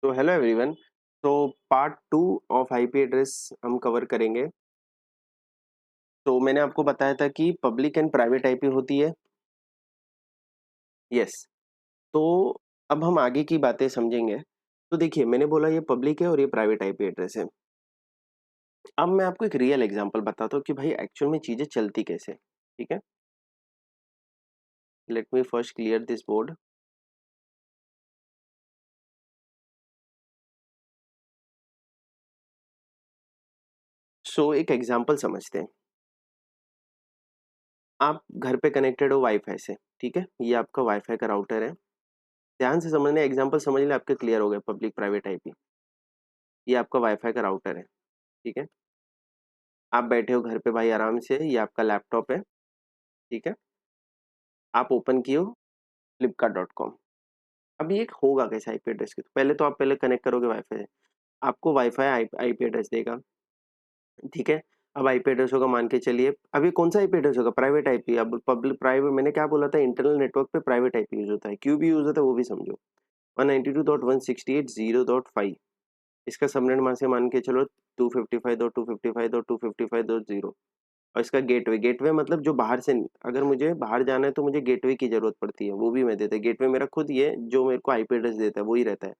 तो hello everyone. तो part two of IP address हम कवर करेंगे। तो मैंने आपको बताया था कि पब्लिक एंड प्राइवेट आईपी होती है। यस। तो अब हम आगे की बातें समझेंगे। तो देखिए, मैंने बोला ये पब्लिक है और ये प्राइवेट आईपी एड्रेस है। अब मैं आपको एक रियल एग्जांपल बताता हूँ कि भाई एक्चुअल में चीजें चलती कैसे। ठीक है, let me first clear this board. So एक एग्जांपल समझते हैं। आप घर पे कनेक्टेड हो वाईफाई से। ठीक है, ये आपका वाईफाई का राउटर है। ध्यान से समझने, एग्जांपल समझ ले, आपके क्लियर हो गया पब्लिक प्राइवेट आईपी। ये आपका वाईफाई का राउटर है। ठीक है, आप बैठे हो घर पे भाई आराम से, ये आपका लैपटॉप है। ठीक है, आप ओपन किए हो flipkart.com। अब ये एक होगा कैसे आईपी एड्रेस की, तो पहले तो आप पहले कनेक्ट करोगे वाईफाई से। आपको वाईफाई आईपी एड्रेस देगा। ठीक है, अब आईपी एड्रेस होगा, मान के चलिए अब ये कौन सा आईपी एड्रेस होगा, प्राइवेट आईपी। अब पब्लिक प्राइवेट मैंने क्या बोला था, इंटरनल नेटवर्क पे प्राइवेट आईपी यूज होता है, क्यों भी यूज होता है वो भी समझो। 192.168.0.5, इसका सबनेट मान के चलो 255.255.255.0। और इसका गेटवे, गेटवे मतलब जो बाहर से, अगर मुझे बाहर जाना है तो मुझे गेटवे की जरूरत पड़ती है, वो भी मैं देता है। गेटवे मेरा खुद ही है, जो मेरे को आईपी एड्रेस देता है वही रहता है।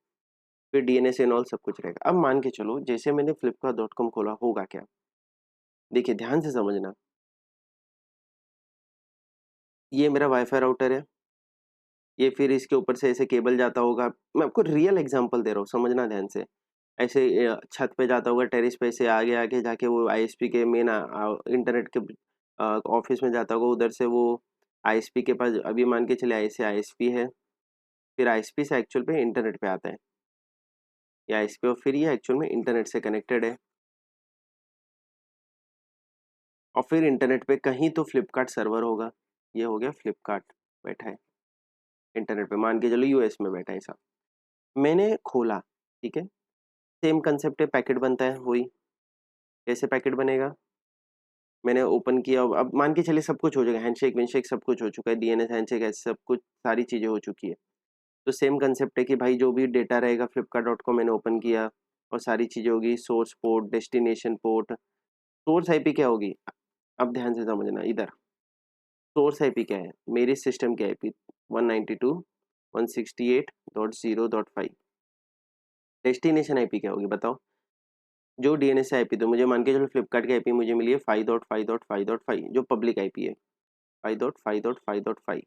फिर डीएनएस एंड ऑल सब कुछ रहेगा। अब मान के चलो जैसे मैंने flipkart.com खोला, होगा क्या, देखिए ध्यान से समझना। ये मेरा वाईफाई राउटर है। ये फिर इसके ऊपर से ऐसे केबल जाता होगा। मैं आपको रियल एग्जांपल दे रहा हूँ, समझना ध्यान से। ऐसे छत पे जाता होगा, टेरेस पे से आगे आगे जाके वो आईएसपी के मेन इंटरनेट के ऑफिस में जाता होगा, उधर से वो आईएसपी के पास, अभी मान के चले ऐसे आईएसपी है। फिर आईएसपी से एक्चुअल पे इंटरनेट पे आता है, या आईएसपी, और फिर ये एक्चुअल में इंटरनेट से कनेक्टेड है। और फिर इंटरनेट पे कहीं तो फ्लिपकार्ट सर्वर होगा। ये हो गया फ्लिपकार्ट बैठा है इंटरनेट पे, मान के चलो यूएस में बैठा है ऐसा। मैंने खोला। ठीक है, सेम कंसेप्ट है, पैकेट बनता है वही। कैसे पैकेट बनेगा, मैंने ओपन किया। अब मान के चलिए सब कुछ हो जाएगा, हैंडशेक वैंडशेक सब कुछ हो चुका है, डीएनएस हैंडशेक ऐसे सब कुछ सारी चीजें हो चुकी है। तो सेम कंसेप्ट है कि भाई जो भी डेटा रहेगा flipkart.com मैंने ओपन किया, और सारी चीजें होगी, source port, destination port. Source IP क्या होगी, अब ध्यान से समझना इधर। सोर्स आईपी क्या है, मेरी सिस्टम की आईपी 192.168.0.5। डेस्टिनेशन आईपी क्या होगी बताओ, जो डीएनएस आईपी, तो मुझे मान के चलो फ्लिपकार्ट की आईपी मुझे मिली है 5.5.5.5, जो पब्लिक आईपी है 5.5.5.5।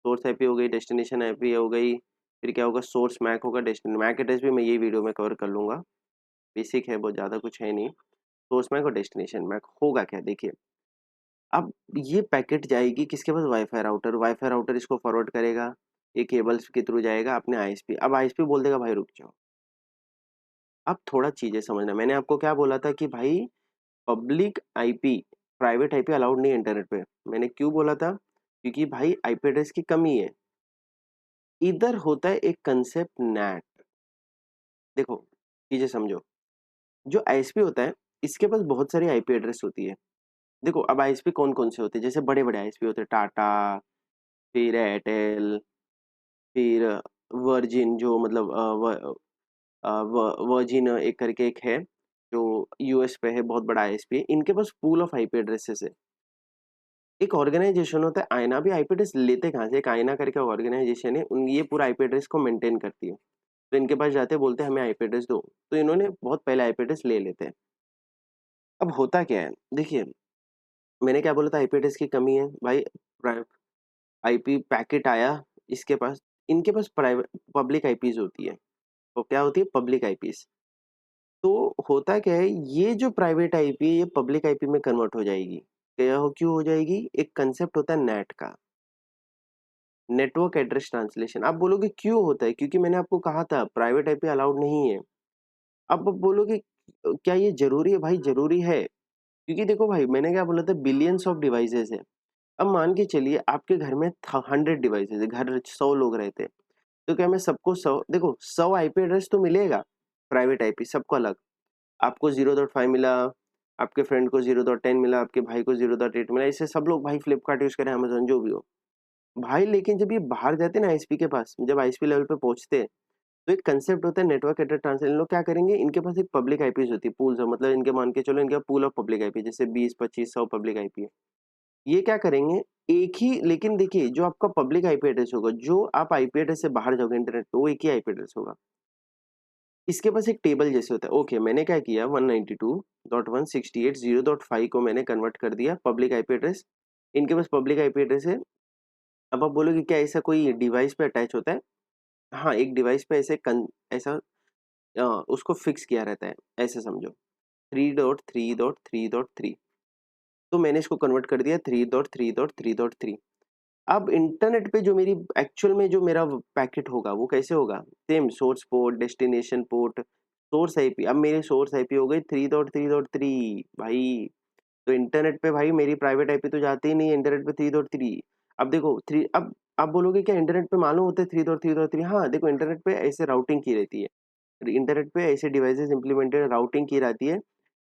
सोर्स आईपी हो गई, डेस्टिनेशन आईपी हो गई। फिर क्या होगा, सोर्स मैक होगा, डेस्टिनेशन मैक एड्रेस भी मैं यही वीडियो में कवर कर लूंगा, बेसिक है, बहुत ज़्यादा कुछ है नहीं। सोर्स मैक और डेस्टिनेशन मैक होगा क्या, देखिए। अब ये पैकेट जाएगी किसके पास, वाईफाई राउटर। वाईफाई राउटर इसको फॉरवर्ड करेगा, ये केबल्स के थ्रू जाएगा अपने आईएसपी। अब आईएसपी बोल देगा भाई रुक जाओ। अब थोड़ा चीजें समझना, मैंने आपको क्या बोला था कि भाई public IP, private IP allowed नहीं है इंटरनेट पे। मैंने क्यों बोला था, क्योंकि भाई आईपी एड्रेस की कमी है। इधर होता है एक कंसेप्ट नैट। देखो चीजें समझो, जो आईएसपी होता है इसके पास बहुत सारी आईपी एड्रेस होती है। देखो अब आईएसपी कौन कौन से होते हैं, जैसे बड़े बड़े आईएसपी होते हैं, टाटा, फिर एयरटेल, फिर वर्जिन, जो मतलब वर्जिन एक करके एक है, जो यूएस पे है, बहुत बड़ा आईएसपी है। इनके पास पूल ऑफ आईपी एड्रेसेस है। एक ऑर्गेनाइजेशन होता है आयना, भी आईपी एड्रेस लेते कहाँ से, एक आयना करके ऑर्गेनाइजेशन है, उन ये पूरा आईपी एड्रेस को मेंटेन करती है। तो इनके पास जाते हैं, बोलते हैं हमें आईपी एड्रेस दो, तो इन्होंने बहुत पहले आईपी एड्रेस ले लेते हैं। अब होता क्या है, देखिए मैंने क्या बोला था, आईपी एड्रेस की कमी है भाई। आईपी पैकेट आया इसके पास, इनके पास प्राइवेट पब्लिक आईपीज होती है। तो क्या होती है, पब्लिक आईपीज। तो होता क्या है, ये जो प्राइवेट आईपी है ये पब्लिक आईपी में कन्वर्ट हो जाएगी। क्या हो, क्यों हो जाएगी, एक कंसेप्ट होता है नेट का, नेटवर्क एड्रेस ट्रांसलेशन। आप बोलोगे क्यों होता है, क्योंकि मैंने आपको कहा था प्राइवेट आईपी अलाउड नहीं है। अब बोलोगे क्या ये जरूरी है, भाई जरूरी है। क्योंकि देखो भाई, मैंने क्या बोला था, बिलियंस ऑफ डिवाइसेस है। अब मान के चलिए आपके घर में 100 डिवाइसेस है, घर 100 लोग रहते हैं। तो क्या मैं सबको 100, देखो 100 आईपी एड्रेस तो मिलेगा, प्राइवेट आईपी सबको अलग। आपको 0.5 मिला, आपके फ्रेंड को 0.10 मिला, आपके भाई को 0.8 मिला, इससे सब लोग भाई फ्लिपकार्ट यूज करें, अमेजोन जो भी हो। भाई लेकिन जब ये बाहर जाते हैं ना आईएसपी के पास, जब आईएसपी लेवल पे पहुंचते हैं, तो एक कंसेप्ट होता है नेटवर्क एड्रेस ट्रांसफर। इन लोग क्या करेंगे, इनके पास एक पब्लिक आईपीज़ होती है, पूल्स है, मतलब इनके मान के चलो इनका पूल ऑफ पब्लिक आईपी जैसे 20, 25, 100 पब्लिक आईपी है। ये क्या करेंगे, एक ही, लेकिन देखिए जो आपका पब्लिक आईपी एड्रेस होगा, जो आप आईपी एड्रेस से बाहर जाओगे इंटरनेट पे, वो एक ही आईपी एड्रेस होगा। इसके पास एक टेबल जैसे होता है। ओके, मैंने क्या किया, 192.168.0.5 को मैंने कन्वर्ट कर दिया पब्लिक आईपी एड्रेस। इनके पास पब्लिक आईपी एड्रेस है। अब आप बोलोगे क्या ऐसा कोई डिवाइस पे अटैच होता है? हाँ, एक डिवाइस पे ऐसा उसको फिक्स किया रहता है, ऐसे समझो 3.3.3.3। तो मैंने इसको कन्वर्ट कर दिया 3.3.3.3। अब इंटरनेट पे जो मेरी एक्चुअल में जो मेरा पैकेट होगा वो कैसे होगा? Same source port, destination port, source IP. अब मेरी सोर्स आईपी हो गई 3.3.3 भाई। तो इंटरनेट पे भाई मेरी प्राइवेट आईपी तो जाती ही नहीं है इंटरनेट पे 3.3। अब देखो 3, अब आप बोलोगे क्या इंटरनेट पे मालूम होता है 3.3.3? हाँ, देखो इंटरनेट पे ऐसे राउटिंग की रहती है। इंटरनेट पे ऐसे डिवाइसेस इम्प्लीमेंटेड राउटिंग की रहती है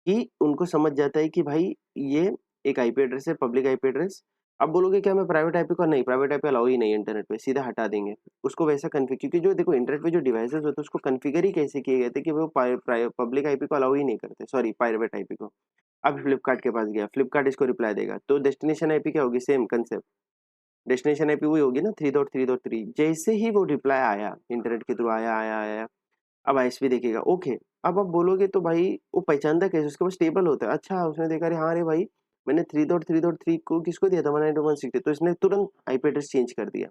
कि उनको समझ जाता है कि भाई ये एक आईपी एड्रेस है, पब्लिक आईपी एड्रेस। अब बोलोगे क्या मैं प्राइवेट आईपी को, नहीं, प्राइवेट आईपी अलाउ ही नहीं है इंटरनेट पे, सीधा हटा देंगे। उसको वैसा कन्फिग, क्योंकि जो देखो इंटरनेट पे जो डिवाइसेस होते हैं उसको कॉन्फ़िगर ही कैसे किए गए थे कि वो पब्लिक आईपी को अलाउ ही नहीं करते, सॉरी प्राइवेट आईपी को। अब फ्लिपकार्ट के पास गया, फ्लिपकार्ट इसको रिप्लाई देगा, तो डेस्टिनेशन आईपी क्या होगी, सेम कांसेप्ट। डेस्टिनेशन आईपी वही होगी ना 3.3.3। जैसे ही वो रिप्लाई आया, इंटरनेट के थ्रू आया, आया, आया, अब आईएसपी देखेगा, ओके। अब आप बोलोगे तो भाई वो पहचानता कैसे? उसके पास टेबल होता है। अच्छा, उसने देखा, अरे हाँ रे भाई, मैंने 3.3.3 को किसको दिया था, 192.168, तो इसने तुरंत आईपी एड्रेस चेंज कर दिया।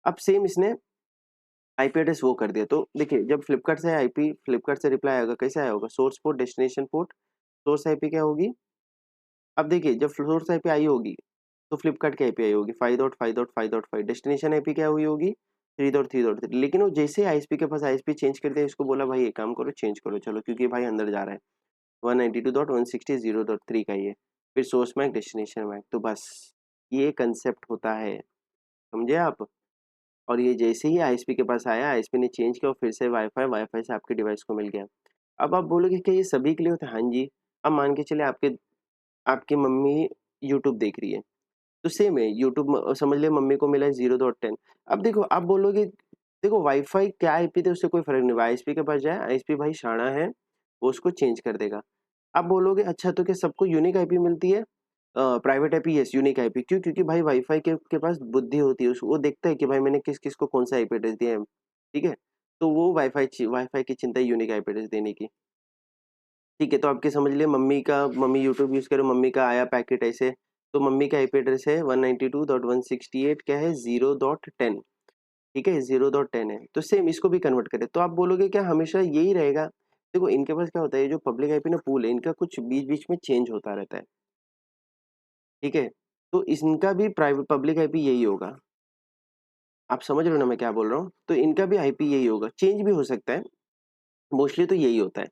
अब सेम इसने आईपी एड्रेस वो कर दिया। तो देखिए जब फ्लिपकार्ट से रिप्लाई आएगा, कैसे आया होगा, source port, destination port, source IP क्या होगी? अब देखिए जब सोर्स आईपी आई होगी तो फ्लिपकार्ट की आईपी आई होगी 5.5.5.5। डेस्टिनेशन आईपी क्या हुई होगी, 3.3.3। लेकिन वो जैसे आईएसपी के पास आईएसपी चेंज कर दिया, इसको बोला भाई एक काम करो, चेंज करो चलो, क्योंकि भाई अंदर जा रहा है। 192.160.0.3 का ये, फिर सोर्स मैक, डेस्टिनेशन मैक, तो बस ये कंसेप्ट होता है, समझे आप? और ये जैसे ही आईएसपी के पास आया, आईएसपी ने चेंज किया और फिर से वाईफाई, वाईफाई से आपके डिवाइस को मिल गया। अब आप बोलोगे क्या ये सभी के लिए होता है? हाँ जी। अब मान के चले आपके आपकी मम्मी यूट्यूब देख रही है, तो सेम है यूट्यूब, समझ ले मम्मी को मिला है 0.10। अब देखो आप बोलोगे, देखो वाईफाई क्या आईपी थे उससे कोई फर्क नहीं, आईएसपी के पास जाए, आईएसपी भाई शाना है, वो उसको चेंज कर देगा। आप बोलोगे अच्छा तो क्या सबको यूनिक आईपी मिलती है? Private IP, yes, unique IP. क्यों? क्योंकि भाई वाईफाई के पास बुद्धि होती है, वो देखता है कि भाई मैंने किस किस को कौन सा आईपी एड्रेस दिया है, ठीक है? तो वो वाईफाई की चिंता है यूनिक आईपी एड्रेस देने की। ठीक है, तो आपके समझ लिए मम्मी यूट्यूब यूज़ करे, मम्मी का आया पैकेट ऐसे, तो मम्मी का आईपी एड्रेस है 192.168 क्या है, 0.10, ठीक है? 0.10 है, तो सेम इसको भी कन्वर्ट करें, तो आप बोलोगे क्या हमेशा यही रहेगा? देखो इनके पास क्या होता है, ये जो पब्लिक आईपी ना पूल है, इनका कुछ बीच-बीच में चेंज होता रहता है, ठीक है? तो इनका भी प्राइवेट पब्लिक आईपी यही होगा। आप समझ रहे हो ना मैं क्या बोल रहा हूँ? तो इनका भी आईपी यही होगा, चेंज भी हो सकता है, मोस्टली तो यही होता है।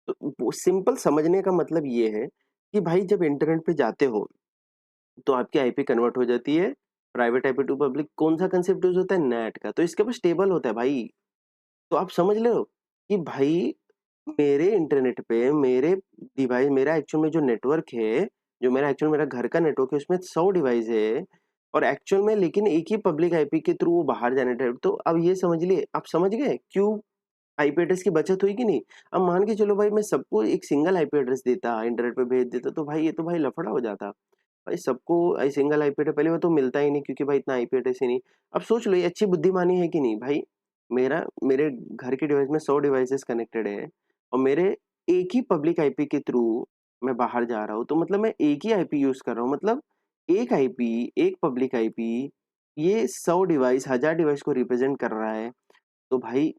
तो वो सिंपल समझने का मतलब ये है कि भाई जब इंटरनेट पे जाते हो तो आपकी आईपी कन्वर्ट हो जाती है प्राइवेट आईपी टू पब्लिक। कौन-सा कांसेप्ट यूज़ होता है? नेट का। तो इसके पास टेबल होता है भाई। तो आप समझ रहे हो कि भाई मेरे इंटरनेट पे मेरा एक्चुअल में जो नेटवर्क है, जो मेरा घर का नेटवर्क है उसमें 100 डिवाइस है और एक्चुअल में लेकिन एक ही पब्लिक आईपी के थ्रू वो बाहर जनरेट, तो अब ये समझ लिए, आप समझ गए क्यों आईपी एड्रेस की बचत हुई कि नहीं? अब मान के चलो भाई मैं सबको एक सिंगल आईपी एड्रेस देता, इंटरनेट पे भेज देता, तो भाई ये तो भाई लफड़ा हो जाता। भाई सबको सिंगल आईपी एड्रेस, पहले वो तो मिलता ही नहीं क्योंकि भाई इतना आईपी एड्रेस ही नहीं। अब सोच लो ये अच्छी बुद्धिमानी है कि नहीं भाई? मेरे घर के डिवाइस में 100 डिवाइसेस कनेक्टेड है और मेरे एक ही पब्लिक आईपी के थ्रू मैं बाहर जा रहा हूँ, तो मतलब मैं एक ही आईपी यूज़ कर रहा हूँ, मतलब एक आईपी, एक पब्लिक आईपी, ये 100 डिवाइस, 1000 डिवाइस को रिप्रेज़ेंट कर रहा है। तो भाई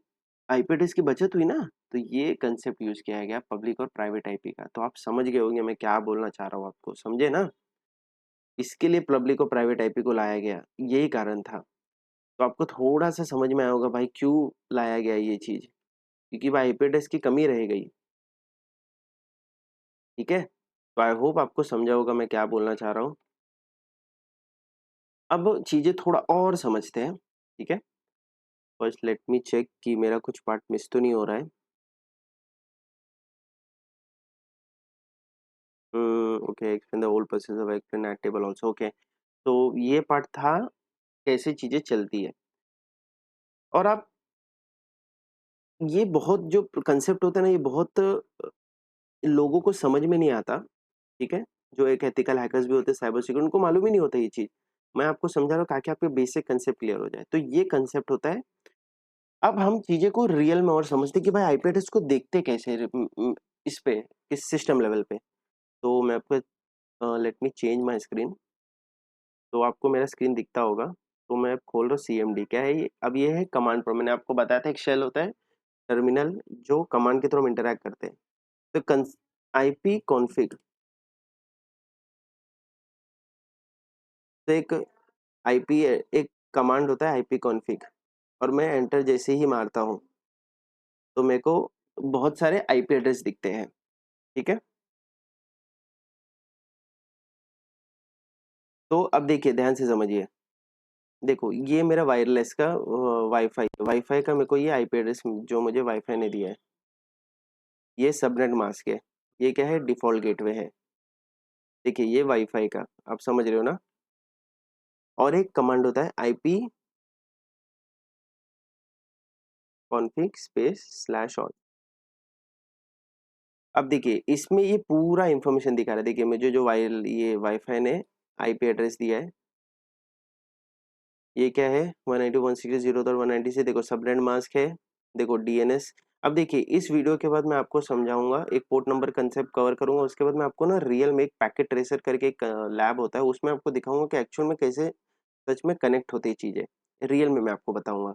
आईपी एड्रेस की बचत हुई ना? तो ये कांसेप्ट यूज़ किया गया पब्लिक और प्राइवेट आईपी का। तो आप समझ गए होंगे मैं क्या बोलना चाह रहा हूँ आपको, समझे ना? इसके लिए पब्लिक और प्राइवेट आईपी को लाया गया, यही कारण था। तो आपको थोड़ा-सा समझ में आया होगा भाई क्यों लाया गया ये चीज़, क्योंकि भाई आईपी एड्रेस की कमी रह गई, ठीक है? तो आई होप आपको समझा होगा मैं क्या बोलना चाह रहा हूँ। अब चीज़ें थोड़ा और समझते हैं, ठीक है? फर्स्ट लेट मी चेक कि मेरा कुछ पार्ट मिस तो नहीं हो रहा है। Okay, explain the whole process of explain at table also, okay. तो ये पार्ट था कैसे चीज़ें चलती है और आप ये बहुत जो कंसेप्ट होता है ना, ये बहुत लोगों को समझ में नहीं आता, ठीक है? जो एक एथिकल हैकर्स भी होते हैं, साइबर सिक्योरिटी उनको मालूम ही नहीं होता ये चीज़। मैं आपको समझा रहा हूँ ताकि आपके बेसिक कंसेप्ट क्लियर हो जाए। तो ये कंसेप्ट होता है, अब हम चीज़ें को रियल में और समझते हैं कि भाई आईपी एड्रेस को देखते कैसे इस पे, किस सिस्टम लेवल पे। तो मैं आपको let me change my screen. तो आपको मेरा स्क्रीन दिखता होगा। तो मैं अब खोल रहा हूँ सीएमडी, क्या है ये? अब ये है कमांड प्रो, मैंने आपको बताया था एक शेल होता है, टर्मिनल जो कमांड के थ्रू हम इंटरैक्ट करते हैं। तो आईपी कॉन्फ़िग, तो एक आईपी एक कमांड होता है आईपी कॉन्फ़िग, और मैं एंटर जैसे ही मारता हूँ, तो मेरे को बहुत सारे आईपी एड्रेस दिखते हैं, ठीक है? तो अब देखिए ध्यान से समझिए। देखो ये मेरा वायरलेस का वाईफ़ाई वाईफ़ाई का मेरे को ये आईपी एड्रेस जो मुझे वाईफ़ाई ने दिया है, ये सबनेट मास्क है। ये क्या है? डिफ़ॉल्ट गेटवे है। देखिए ये वाईफ़ाई का, आप समझ रहे हो ना? और एक कमांड होता है IP config space slash all. अब देखिए इसमें ये पूरा इन्फॉर्मेशन दिखा रहा है। देखिए मुझे जो ये वाईफ़ाई ने आईपी एड्रेस दिया है, ये क्या है? 192.168.0.190 से देखो सबनेट मास्क है, देखो डीएनएस। अब देखिए इस वीडियो के बाद मैं आपको समझाऊँगा, एक पोर्ट नंबर कांसेप्ट कवर करूँगा, उसके बाद मैं आपको ना रियल में एक पैकेट ट्रेसर करके एक लैब होता है, उसमें आपको दिखाऊँगा कि एक्चुअल में कैसे सच में कनेक्ट होती है चीज़ें। रियल में मैं आपको बताऊँगा,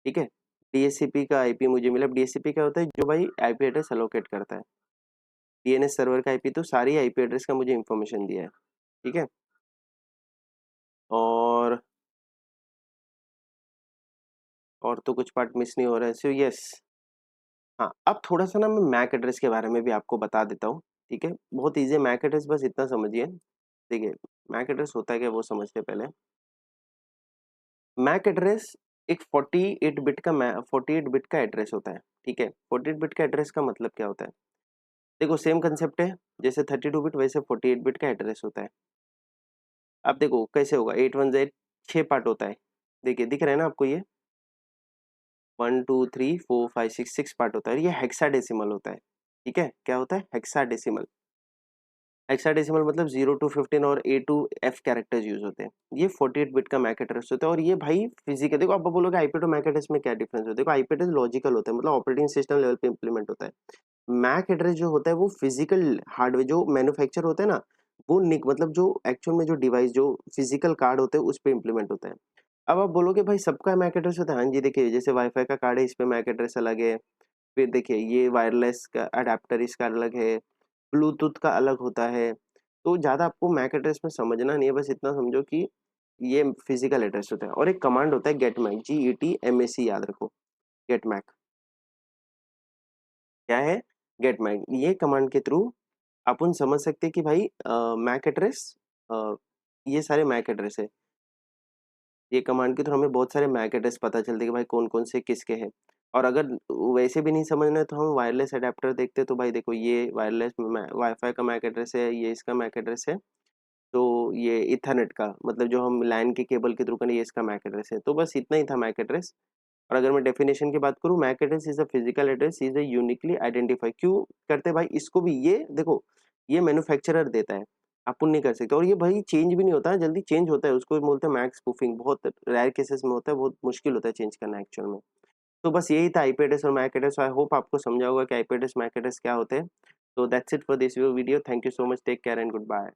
ठीक है? डीएचसीपी का आईपी मुझे मिला। डीएचसीपी क्या होता है? जो भाई आईपी एड्रेस एलोकेट करता है। डीएनएस सर्वर का आईपी तो सारी आईपी एड्रेस का मुझे इन्फॉर्मेशन दिया है, ठीक है? और और तो कुछ पार्ट मिस नहीं हो रहा है। सो यस, हाँ, अब थोड़ा-सा ना मैं मैक एड्रेस के बारे में भी आपको बता देता हूँ, ठीक है? बहुत ईज़ी है मैक एड्रेस, बस इतना समझिए। देखिए, मैक एड्रेस होता है क्या वो समझते हैं पहले। मैक एड्रेस एक 48 बिट का 48 बिट का एड्रेस होता है, ठीक है? 48 बिट का एड्रेस का मतलब क्या होता है? देखो सेम कांसेप्ट है, जैसे 32 बिट वैसे 48 बिट का एड्रेस होता है। अब देखो कैसे होगा, 8 1 ज़ 8 6 पार्ट होता है। देखिए दिख रहा है ना आपको ये? 1 2 3 4 5 6 6 पार्ट होता है और ये हेक्साडेसिमल होता है, ठीक है? क्या होता है? हेक्साडेसिमल। हेक्साडेसिमल मतलब 0 टू 15 और ए टू एफ कैरेक्टर्स यूज़ होते हैं। ये 48 बिट का मैक एड्रेस होता है और ये भाई फिजिकल, देखो आप बोलोगे आईपी टू मैक एड्रेस में क्या डिफरेंस है? देखो आईपी एड्रेस लॉजिकल होता है, मतलब ऑपरेटिंग सिस्टम लेवल पे इंप्लीमेंट होता है। मैक एड्रेस जो होता है वो फिजिकल हार्डवेयर जो मैन्युफैक्चर होता है ना, वो निक मतलब जो एक्चुअल में जो डिवाइस जो फिजिकल कार्ड होते हैं उस पे इंप्लीमेंट होता है। अब आप बोलोगे भाई सबका मैक एड्रेस होता है, हाँ जी, देखिए जैसे वाईफाई का कार्ड है इस पे मैक एड्रेस अलग है। फिर देखिए ये वायरलेस का अडेप्टर इसका अलग है, ब्लूटूथ का अलग होता है। तो ज़्यादा आपको मैक एड्रेस में समझना नहीं है, बस इतना समझो कि ये फिजिकल एड्रेस होता है और एक कमांड होता है गेट मैक, GETMAC, याद रखो। गेट मैक क्या है? गेट मैक, ये कमांड के थ्रू अपन समझ सकते हैं कि भाई मैक एड्रेस, अ, ये सारे मैक एड्रेस है। ये कमांड के थ्रू हमें बहुत सारे मैक एड्रेस पता चलते हैं कि भाई कौन-कौन से किसके हैं। और अगर वैसे भी नहीं समझना है तो हम वायरलेस एडेप्टर देखते हैं, तो भाई देखो ये वायरलेस में वाईफ़ाई का मैक एड्रेस है, ये इसका मैक एड्रेस है। तो ये ईथरनेट का मतलब जो हम लैन के केबल के थ्रू करें ये इसका मैक एड्रेस है। तो बस इतना ही था मैक एड्रेस। और अगर मैं डेफिनेशन की बात करूँ, MAC address is a physical address, is a uniquely identify. क्यों करते हैं भाई इसको भी? ये देखो ये मैन्युफैक्चरर देता है, अपन नहीं कर सकते और ये भाई चेंज भी नहीं होता है, जल्दी चेंज होता है, उसको बोलते हैं मैक स्पूफिंग। बहुत रेयर केसेस में होता है, बहुत मुश्किल होता है चेंज करना एक्चुअल में। तो बस यही था आईपी एड्रेस और मैक एड्रेस। आई होप आपको समझा होगा कि आईपी एड्रेस, मैक एड्रेस क्या होते हैं। तो that's it for this video. Thank you so much, take care and good bye.